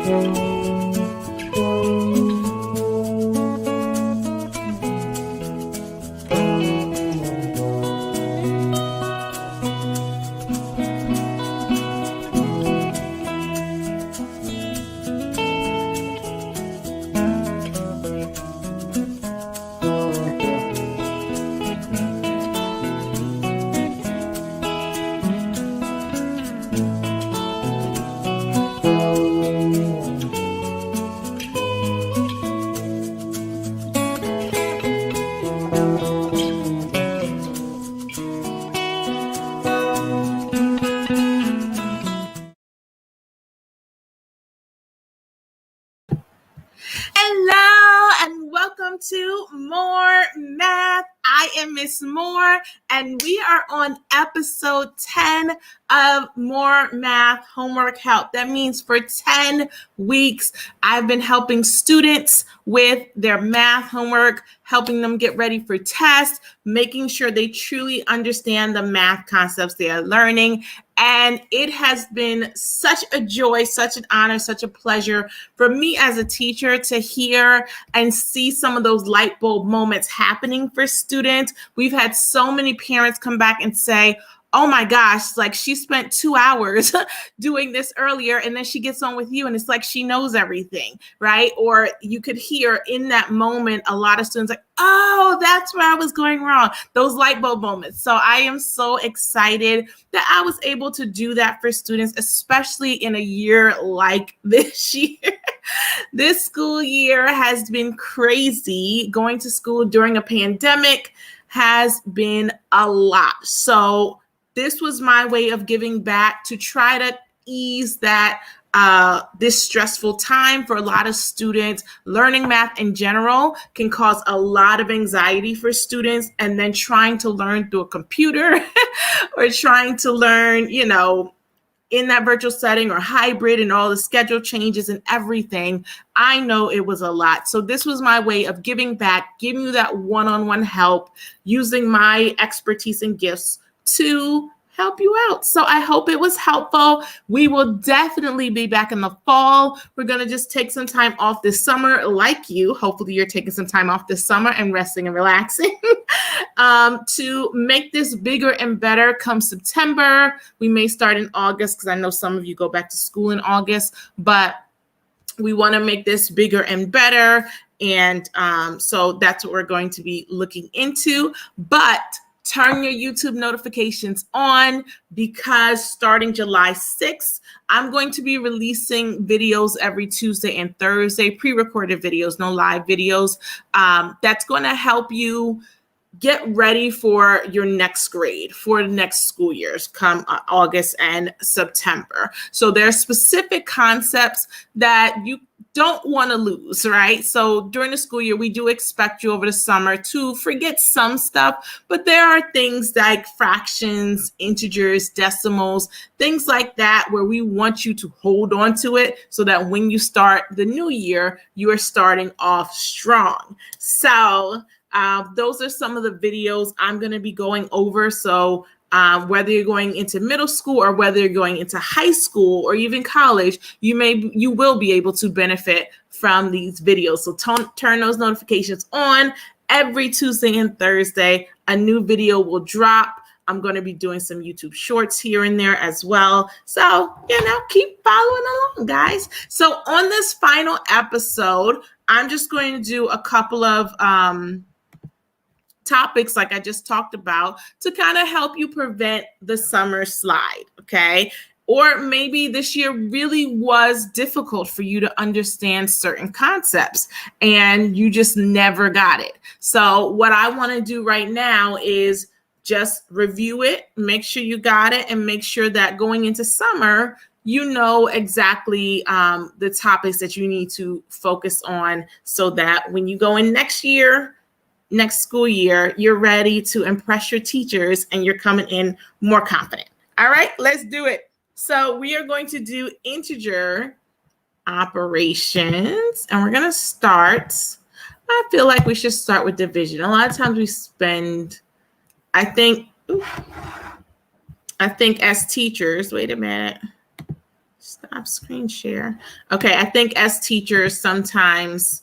Hello and welcome to More Math. I am Miss Moore and we are on episode 10 of More Math Homework Help. That means for 10 weeks, I've been helping students with their math homework, helping them get ready for tests, making sure they truly understand the math concepts they are learning. And it has been such a joy, such an honor, such a pleasure for me as a teacher to hear and see some of those light bulb moments happening for students. We've had so many parents come back and say, oh my gosh, like she spent 2 hours doing this earlier and then she gets on with you and it's like she knows everything, right? Or you could hear in that moment a lot of students like, oh, that's where I was going wrong. Those light bulb moments. So I am so excited that I was able to do that for students, especially in a year like this year. This school year has been crazy. Going to school during a pandemic has been a lot. So this was my way of giving back to try to ease that this stressful time for a lot of students. Learning math in general can cause a lot of anxiety for students, and then trying to learn through a computer or trying to learn, in that virtual setting or hybrid and all the schedule changes and everything, I know it was a lot. So this was my way of giving back, giving you that one-on-one help, using my expertise and gifts to help you out. So I hope it was helpful. We will definitely be back in the fall. We're going to just take some time off this summer, like you. Hopefully you're taking some time off this summer and resting and relaxing to make this bigger and better come September. We may start in August because I know some of you go back to school in August, but we want to make this bigger and better. And so that's what we're going to be looking into. But turn your YouTube notifications on, because starting July 6th, I'm going to be releasing videos every Tuesday and Thursday, pre-recorded videos, no live videos. That's going to help you get ready for your next grade, for the next school years come August and September. So there are specific concepts that you don't want to lose, right? So during the school year, we do expect you over the summer to forget some stuff, but there are things like fractions, integers, decimals, things like that, where we want you to hold on to it so that when you start the new year, you are starting off strong. So those are some of the videos I'm going to be going over. So whether you're going into middle school or whether you're going into high school or even college, you will be able to benefit from these videos. So turn those notifications on. Every Tuesday and Thursday, a new video will drop. I'm going to be doing some YouTube shorts here and there as well. So, keep following along, guys. So on this final episode, I'm just going to do a couple of topics like I just talked about to kind of help you prevent the summer slide, okay? Or maybe this year really was difficult for you to understand certain concepts and you just never got it. So what I want to do right now is just review it, make sure you got it, and make sure that going into summer, you know exactly the topics that you need to focus on so that when you go in next school year, you're ready to impress your teachers and you're coming in more confident. All right, let's do it. So we are going to do integer operations, and we're going to start. I feel like we should start with division. A lot of times we spend, I think as teachers, wait a minute. Stop. stop screen share. Okay, I think as teachers, sometimes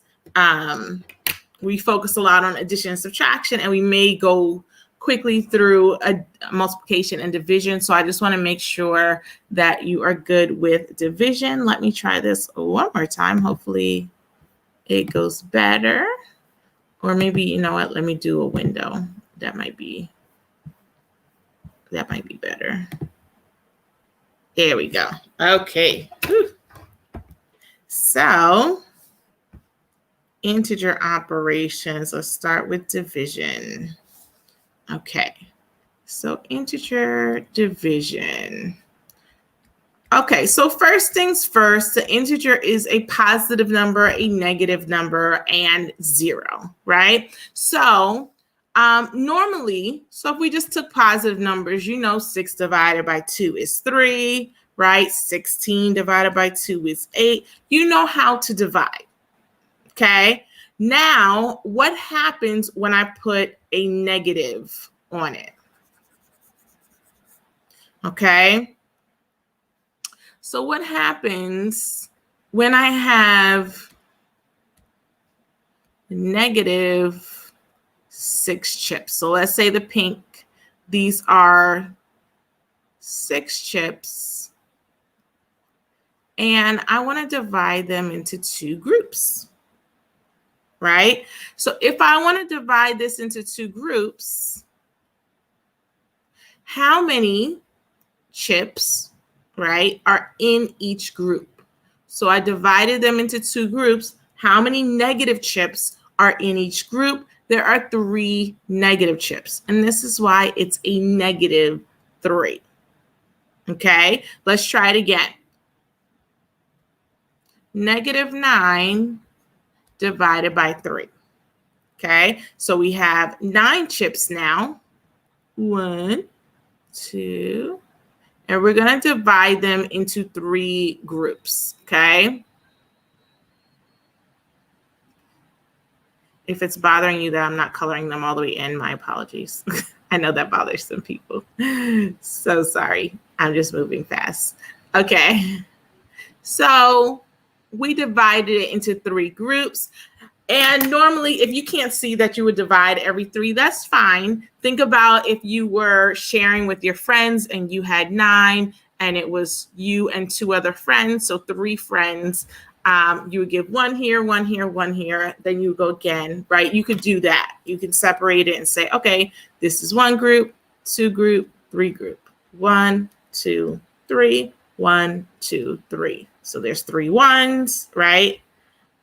we focus a lot on addition and subtraction, and we may go quickly through a multiplication and division. So I just want to make sure that you are good with division. Let me try this one more time. Hopefully it goes better. Or maybe, you know what, let me do a window. That might be better. There we go. Okay. Whew. So integer operations, let's start with division. Okay, so integer division. Okay, so first things first, the integer is a positive number, a negative number, and 0, right? So normally, so if we just took positive numbers, 6 divided by 2 is 3, right? 16 divided by 2 is 8. You know how to divide, okay? Now, what happens when I put a negative on it? Okay? So what happens when I have negative 6 chips? So let's say the pink, these are 6 chips, and I want to divide them into 2 groups, right? So if I want to divide this into 2 groups, how many chips, right, are in each group? So I divided them into 2 groups. How many negative chips are in each group? There are 3 negative chips, and this is why it's a negative 3. Okay, let's try it again. Negative 9 divided by 3. Okay, so we have 9 chips now. 1, 2, and we're going to divide them into 3 groups, okay? If it's bothering you that I'm not coloring them all the way in, my apologies. I know that bothers some people. So sorry. I'm just moving fast. Okay. So we divided it into 3 groups. And normally, if you can't see that you would divide every 3, that's fine. Think about if you were sharing with your friends and you had 9 and it was you and 2 other friends, so 3 friends. You would give 1 here, 1 here, 1 here, then you go again, right? You could do that. You can separate it and say, okay, this is 1 group, 2 group, 3 group. 1, 2, 3, 1, 2, 3. So there's 3 1s, right?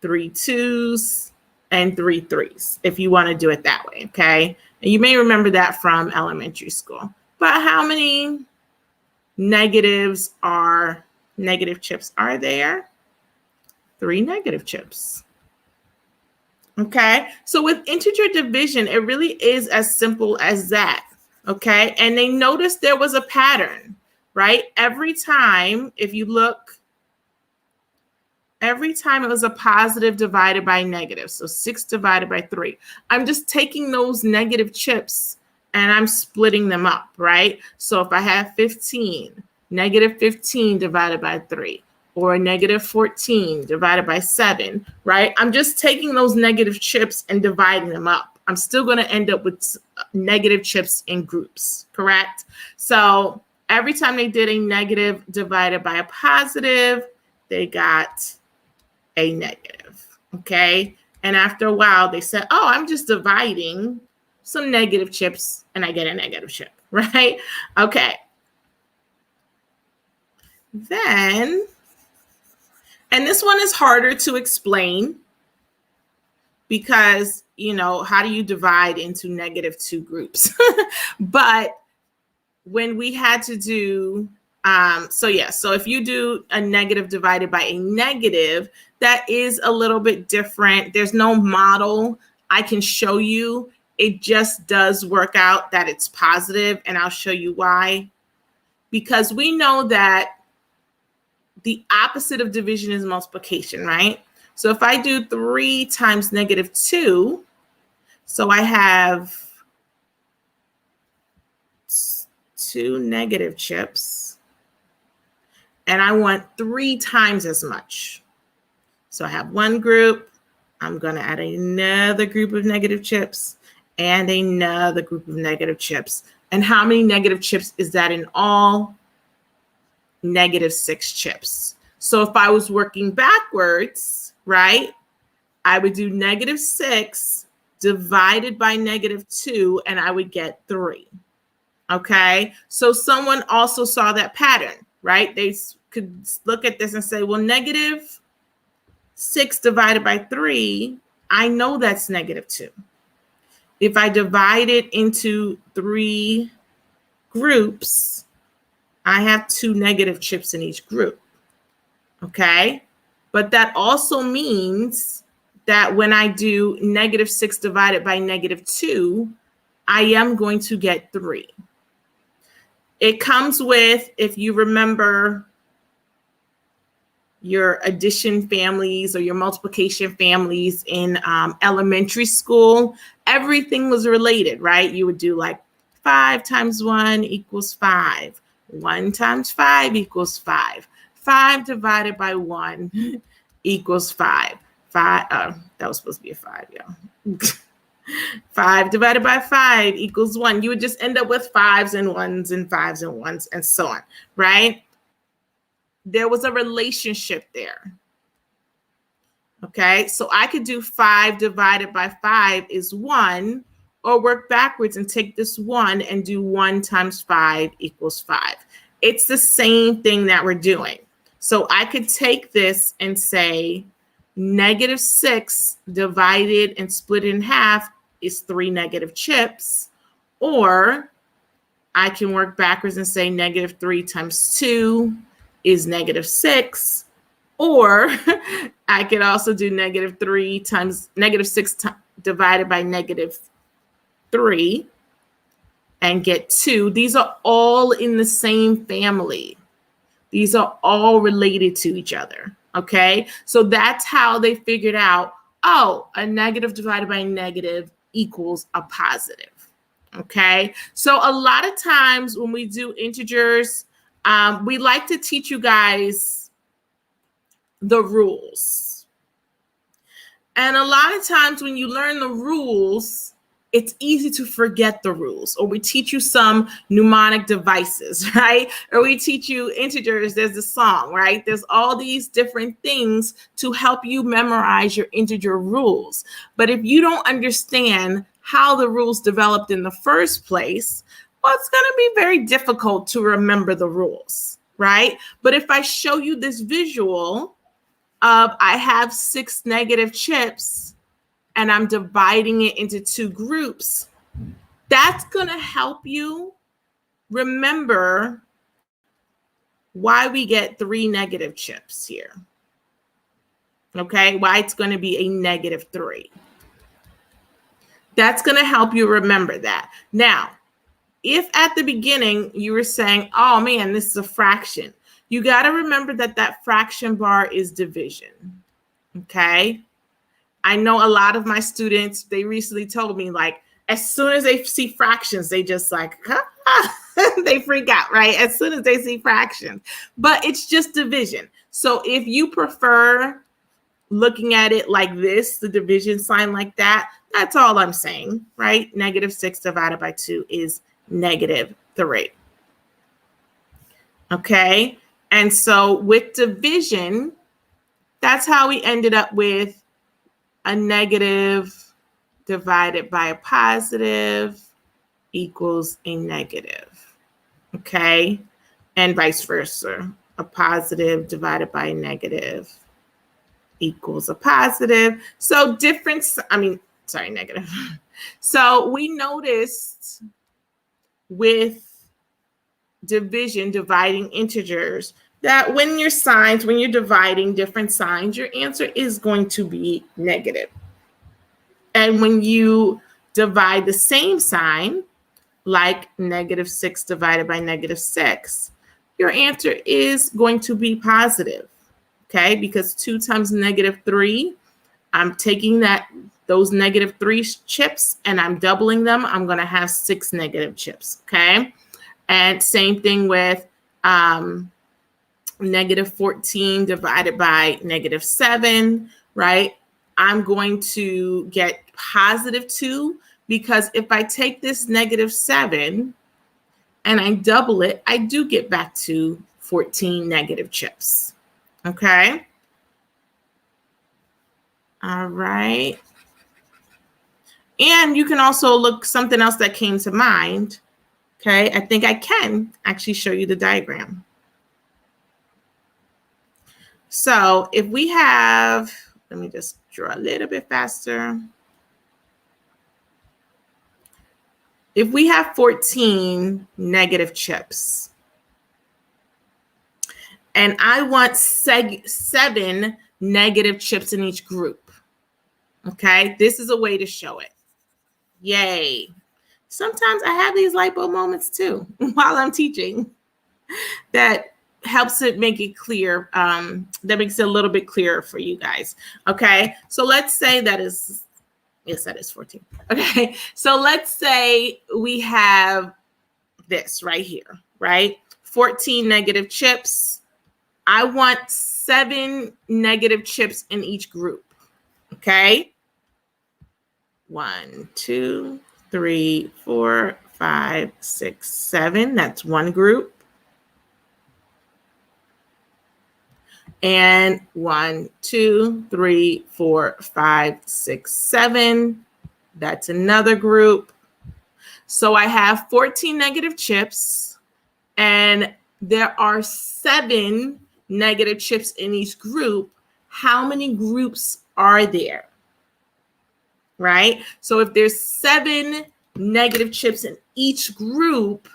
3 2s. And 3 3s, if you want to do it that way, okay? And you may remember that from elementary school. But how many negative chips are there? 3 negative chips. Okay, so with integer division, it really is as simple as that, okay? And they noticed there was a pattern, right? Every time, if you look, every time it was a positive divided by negative. So 6 divided by 3. I'm just taking those negative chips and I'm splitting them up, right? So if I have 15, negative 15 divided by 3, or negative 14 divided by 7, right? I'm just taking those negative chips and dividing them up. I'm still going to end up with negative chips in groups, correct? So every time they did a negative divided by a positive, they got a negative, okay? And after a while, they said, oh, I'm just dividing some negative chips and I get a negative chip, right? Okay. Then, and this one is harder to explain because, how do you divide into negative 2 groups? But when we had to do, so if you do a negative divided by a negative, that is a little bit different. There's no model I can show you. It just does work out that it's positive, and I'll show you why. Because we know that the opposite of division is multiplication, right? So if I do 3 times negative 2, so I have 2 negative chips. and I want 3 times as much. So I have one group, I'm going to add another group of negative chips and another group of negative chips. And how many negative chips is that in all? -6 chips. So if I was working backwards, right, I would do -6 divided by -2, and I would get 3. Okay, so someone also saw that pattern, right? They could look at this and say, well, -6 divided by 3, I know that's -2. If I divide it into 3 groups, I have 2 negative chips in each group. Okay, but that also means that when I do -6 divided by -2, I am going to get 3. It comes with, if you remember your addition families or your multiplication families in elementary school, everything was related, right? You would do like 5 times 1 equals 5. 1 times 5 equals 5. 5 divided by 1 equals 5. That was supposed to be a 5, yeah. 5 divided by 5 equals 1. You would just end up with 5s and 1s and 5s and 1s and so on, right? There was a relationship there. Okay, so I could do 5 divided by 5 is 1, or work backwards and take this 1 and do 1 times 5 equals 5. It's the same thing that we're doing. So I could take this and say -6 divided and split in half is 3 negative chips, or I can work backwards and say -3 times 2 is -6, or I could also do -3 times -6 divided by -3 and get 2. These are all in the same family. These are all related to each other. Okay, so that's how they figured out, oh, a negative divided by a negative equals a positive. Okay, so a lot of times when we do integers, we like to teach you guys the rules. And a lot of times when you learn the rules, it's easy to forget the rules, or we teach you some mnemonic devices, right? Or we teach you integers, there's a song, right? There's all these different things to help you memorize your integer rules. But if you don't understand how the rules developed in the first place, well, it's going to be very difficult to remember the rules, right? But if I show you this visual of I have 6 negative chips, and I'm dividing it into 2 groups, that's going to help you remember why we get 3 negative chips here. Okay, why it's going to be a -3. That's going to help you remember that. Now, if at the beginning you were saying, oh man, this is a fraction, you got to remember that that fraction bar is division. Okay. I know a lot of my students, they recently told me, like, as soon as they see fractions, they just like, they freak out, right? As soon as they see fractions. But it's just division. So if you prefer looking at it like this, the division sign like that, that's all I'm saying, right? -6 divided by 2 is -3. Okay? And so with division, that's how we ended up with a negative divided by a positive equals a negative, okay? And vice versa. A positive divided by a negative equals a positive. So negative. So we noticed with division, dividing integers, that when you're dividing different signs, your answer is going to be negative. And when you divide the same sign, like -6 divided by -6, your answer is going to be positive, okay? Because 2 times -3, I'm taking those -3 chips and I'm doubling them. I'm going to have 6 negative chips, okay? And same thing with negative 14 divided by negative 7, right? I'm going to get positive 2 because if I take this negative 7 and I double it, I do get back to 14 negative chips. Okay? All right. And you can also look something else that came to mind. Okay, I think I can actually show you the diagram. So if we have, let me just draw a little bit faster. If we have 14 negative chips, and I want 7 negative chips in each group, okay, this is a way to show it. Yay. Sometimes I have these light bulb moments too while I'm teaching. That helps it make it clear. That makes it a little bit clearer for you guys. Okay, so let's say that is 14. Okay, so let's say we have this right here, right? 14 negative chips. I want 7 negative chips in each group. Okay, 1, 2, 3, 4, 5, 6, 7. That's one group. And 1, 2, 3, 4, 5, 6, 7. That's another group. So I have 14 negative chips, and there are 7 negative chips in each group. How many groups are there? Right? So if there's 7 negative chips in each group,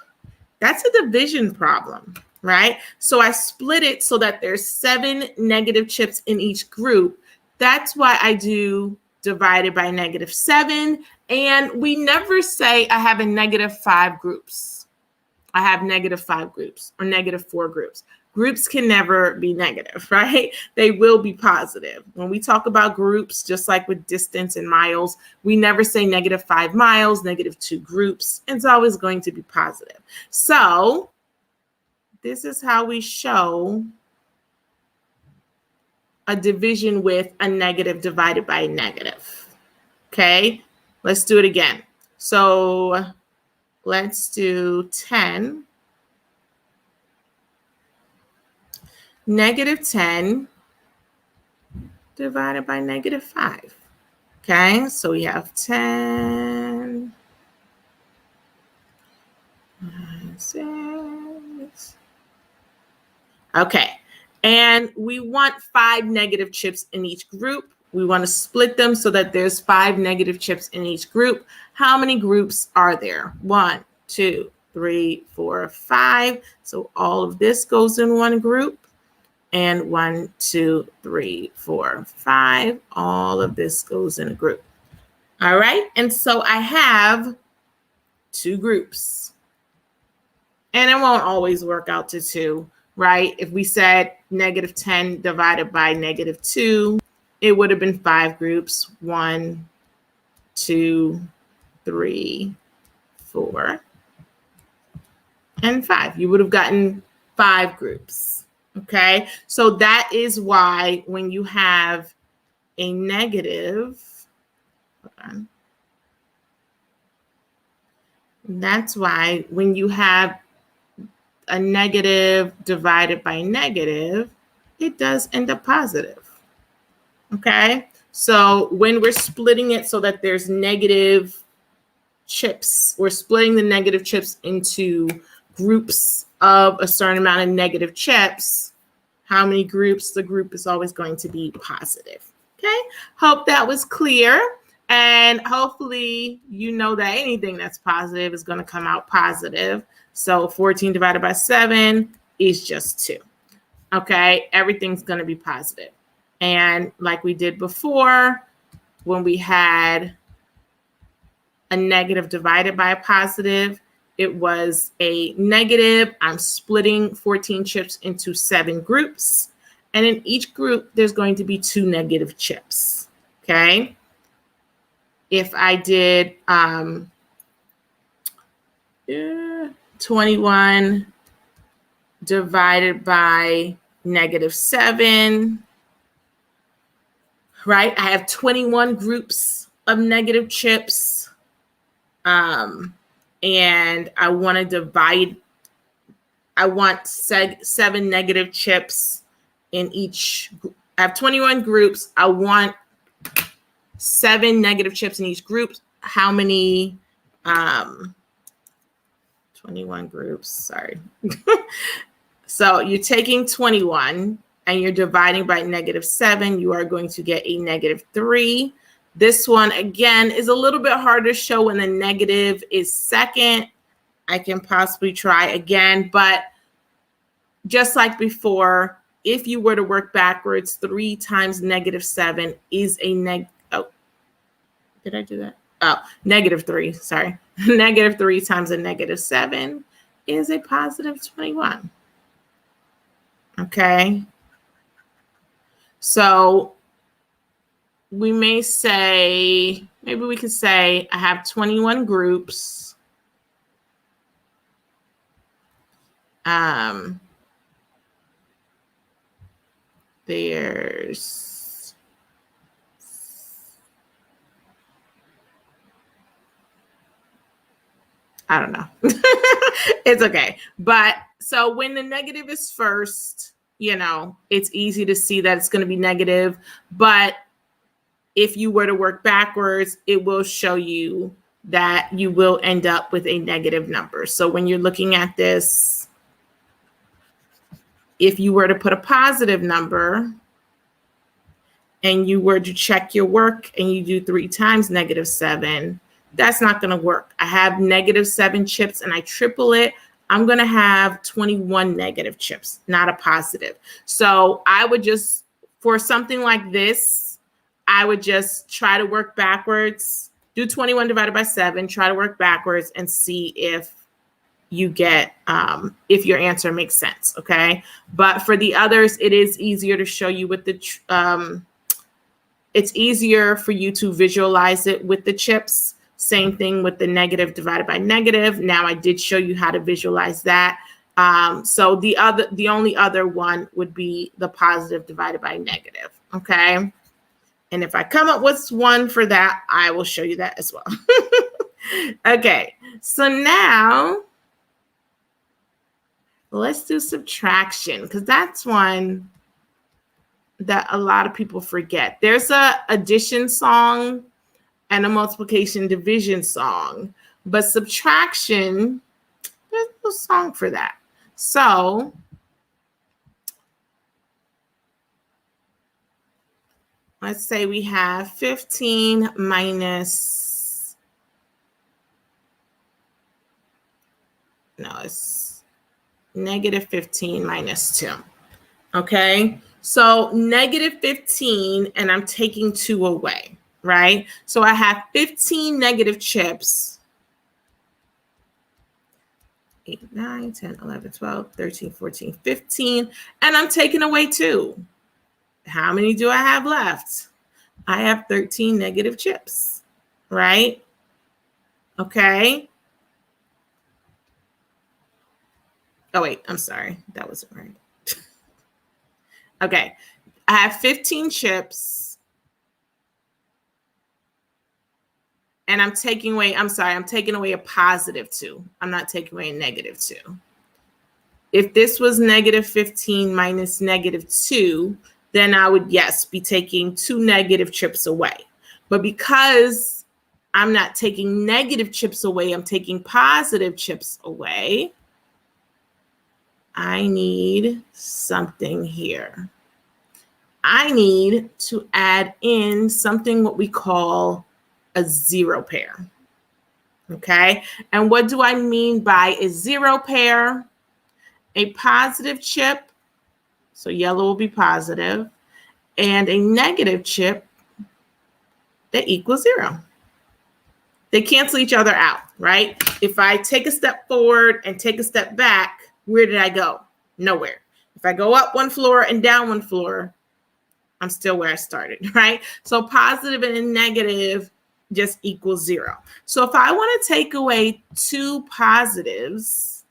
that's a division problem. Right? So I split it so that there's 7 negative chips in each group. That's why I do divided by negative 7. And we never say I have a negative 5 groups. I have negative 5 groups or negative 4 groups. Groups can never be negative, right? They will be positive. When we talk about groups, just like with distance and miles, we never say negative 5 miles, negative 2 groups. It's always going to be positive. So this is how we show a division with a negative divided by a negative. Okay, let's do it again. So let's do 10. Negative 10 divided by negative 5. Okay, so we have 10. 6. Okay, and we want 5 negative chips in each group. We want to split them so that there's 5 negative chips in each group. How many groups are there? 1, 2, 3, 4, 5. So all of this goes in one group. And 1, 2, 3, 4, 5. All of this goes in a group. All right, and so I have 2 groups. And it won't always work out to 2. Right? If we said negative 10 divided by negative 2, it would have been 5 groups. 1, 2, 3, 4, and 5. You would have gotten 5 groups. Okay? So that is why when you have a negative, hold on. That's why when you have a negative divided by negative, it does end up positive. Okay, so when we're splitting it so that there's negative chips, we're splitting the negative chips into groups of a certain amount of negative chips. How many groups? The group is always going to be positive. Okay, hope that was clear. And hopefully you know that anything that's positive is going to come out positive. So 14 divided by 7 is just 2. Okay, everything's going to be positive. And like we did before, when we had a negative divided by a positive, it was a negative. I'm splitting 14 chips into 7 groups. And in each group, there's going to be 2 negative chips. Okay. If I did 21 divided by -7, right? I have 21 groups of negative chips. And I want to divide, I want 7 negative chips in each. I have 21 groups. I want 7 negative chips in each group. How many? 21 groups, sorry. So you're taking 21 and you're dividing by -7. You are going to get a -3. This one, again, is a little bit harder to show when the negative is second. I can possibly try again, but just like before, if you were to work backwards, 3 times -7 is a oh, did I do that? Oh, -3, sorry. -3 times a -7 is a +21. Okay. So we may say, maybe we could say I have 21 groups. There's I don't know. It's okay. But so when the negative is first, it's easy to see that it's going to be negative. But if you were to work backwards, it will show you that you will end up with a negative number. So when you're looking at this, if you were to put a positive number and you were to check your work and you do 3 times -7, that's not going to work. I have -7 chips and I triple it. I'm going to have 21 negative chips, not a positive. So I would just, for something like this, I would just try to work backwards, do 21 divided by 7, try to work backwards and see if you get, if your answer makes sense, okay? But for the others, it is easier to show you with the, it's easier for you to visualize it with the chips. Same thing with the negative divided by negative. Now I did show you how to visualize that. So the only other one would be the positive divided by negative, okay? And if I come up with one for that, I will show you that as well. Okay, so now let's do subtraction, because that's one that a lot of people forget. There's a addition song and a multiplication division song, but subtraction, there's no song for that. So let's say we have 15 minus, no, it's -15 minus 2. Okay, so -15, and I'm taking 2 away, right? So I have 15 negative chips. 8, 9, 10, 11, 12, 13, 14, 15, and I'm taking away 2. How many do I have left? I have 13 negative chips, right? Okay. Oh, wait, I'm sorry. That wasn't right. Okay, I have 15 chips. And I'm taking away, I'm sorry, I'm taking away a +2. I'm not taking away a -2. If this was -15 minus -2, then I would, yes, be taking 2 negative chips away. But because I'm not taking negative chips away, I'm taking positive chips away, I need something here. I need to add in something what we call a 0 pair. Okay, and what do I mean by a 0 pair? A positive chip, so yellow will be positive, and a negative chip that equals 0. They cancel each other out, right? If I take a step forward and take a step back, where did I go? Nowhere. If I go up 1 floor and down 1 floor, I'm still where I started, right? So positive and negative just equals 0. So if I want to take away 2 positives,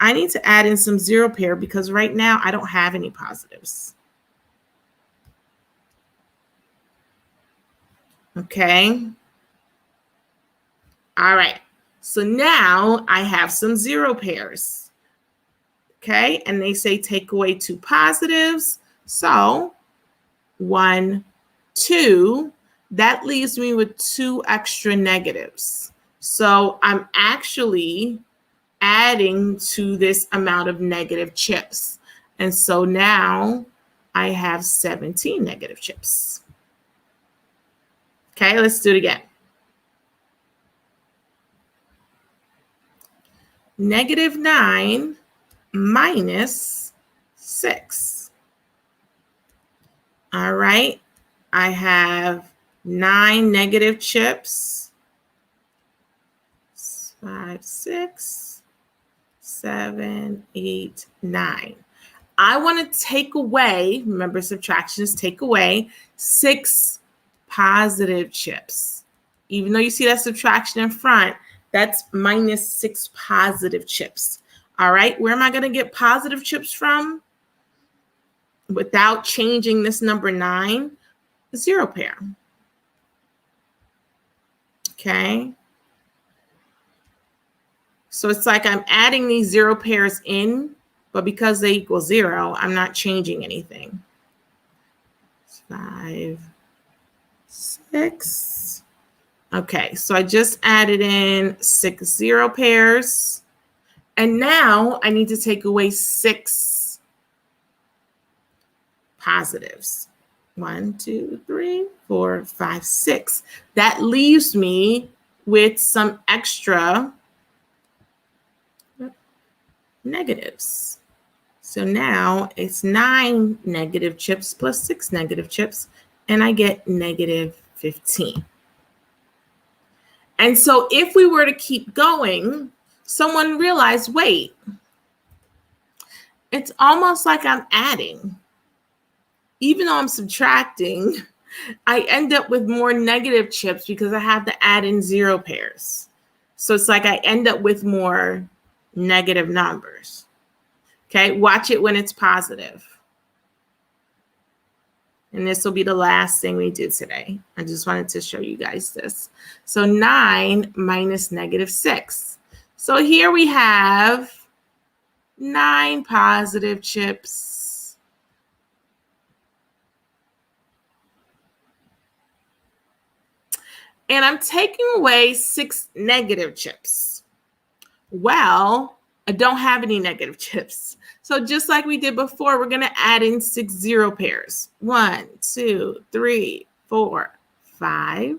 I need to add in some zero pair because right now I don't have any positives. Okay. All right. So now I have some zero pairs. Okay. And they say take away 2 positives. So 1, 2. That leaves me with 2 extra negatives. So I'm actually adding to this amount of negative chips. And so now I have 17 negative chips. Okay, let's do it again. -9 minus 6. All right, I have 9 negative chips. 5, 6, 7, 8, 9. I want to take away, remember subtraction is take away, 6 positive chips. Even though you see that subtraction in front, that's minus 6 positive chips. All right, where am I going to get positive chips from? Without changing this number 9, zero pair. Okay. So it's like I'm adding these zero pairs in, but because they equal 0, I'm not changing anything. 5, 6. Okay, so I just added in 6 zero pairs. And now I need to take away 6 positives. 1, 2, 3, 4, 5, 6. That leaves me with some extra negatives. So now it's 9 negative chips plus 6 negative chips, and I get -15. And so if we were to keep going, someone realized, wait, it's almost like I'm adding. Even though I'm subtracting, I end up with more negative chips because I have to add in zero pairs. So it's like I end up with more negative numbers. Okay, watch it when it's positive. And this will be the last thing we do today. I just wanted to show you guys this. So 9 minus -6. So here we have 9 positive chips. And I'm taking away 6 negative chips. Well, I don't have any negative chips. So just like we did before, we're going to add in 6 zero pairs. 1, 2, 3, 4, 5,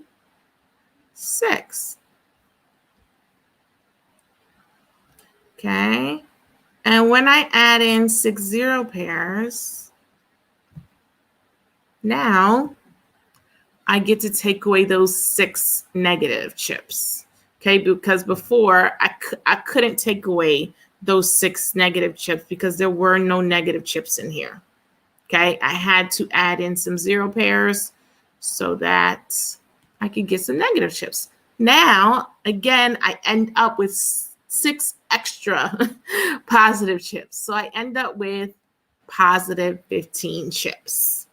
6. Okay. And when I add in 6 zero pairs, now I get to take away those 6 negative chips. Okay, because before I couldn't take away those 6 negative chips because there were no negative chips in here. Okay, I had to add in some zero pairs so that I could get some negative chips. Now, again, I end up with 6 extra positive chips. So I end up with positive 15 chips.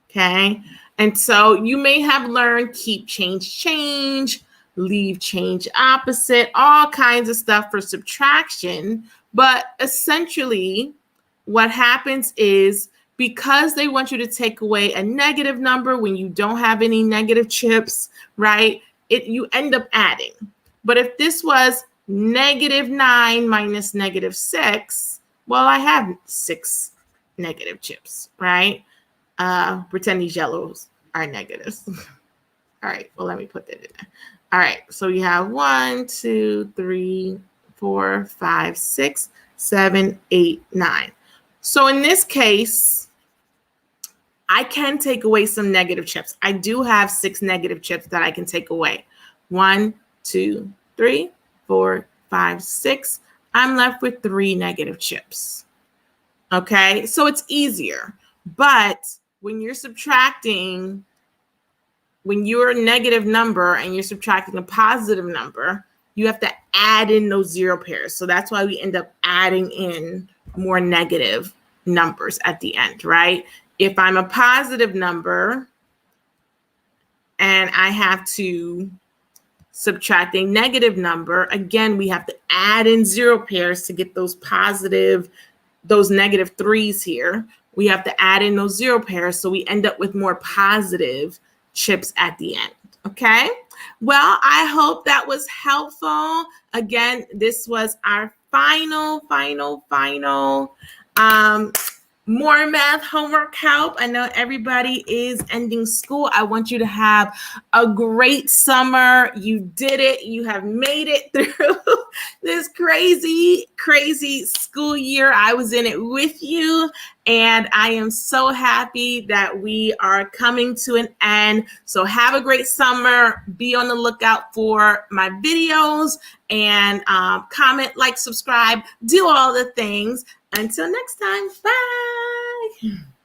Okay, and so you may have learned keep, change, leave, change, opposite, all kinds of stuff for subtraction. But essentially, what happens is because they want you to take away a negative number when you don't have any negative chips, right? You end up adding. But if this was -9 minus -6, well, I have 6 negative chips, right? Pretend these yellows are negatives. All right, well, let me put that in there. All right, so we have 1, 2, 3, 4, 5, 6, 7, 8, 9. So in this case, I can take away some negative chips. I do have 6 negative chips that I can take away. 1, 2, 3, 4, 5, 6. I'm left with 3 negative chips. Okay, so it's easier. But when you're subtracting, when you're a negative number and you're subtracting a positive number, you have to add in those zero pairs. So that's why we end up adding in more negative numbers at the end, right? If I'm a positive number and I have to subtract a negative number, again, we have to add in zero pairs to get those negative threes here. We have to add in those zero pairs, so we end up with more positive chips at the end, okay? Well, I hope that was helpful. Again, this was our final More Math homework help. I know everybody is ending school. I want you to have a great summer. You did it. You have made it through this crazy school year. I was in it with you, and I am so happy that we are coming to an end. So have a great summer. Be on the lookout for my videos, and comment, like, subscribe, do all the things. Until next time, bye.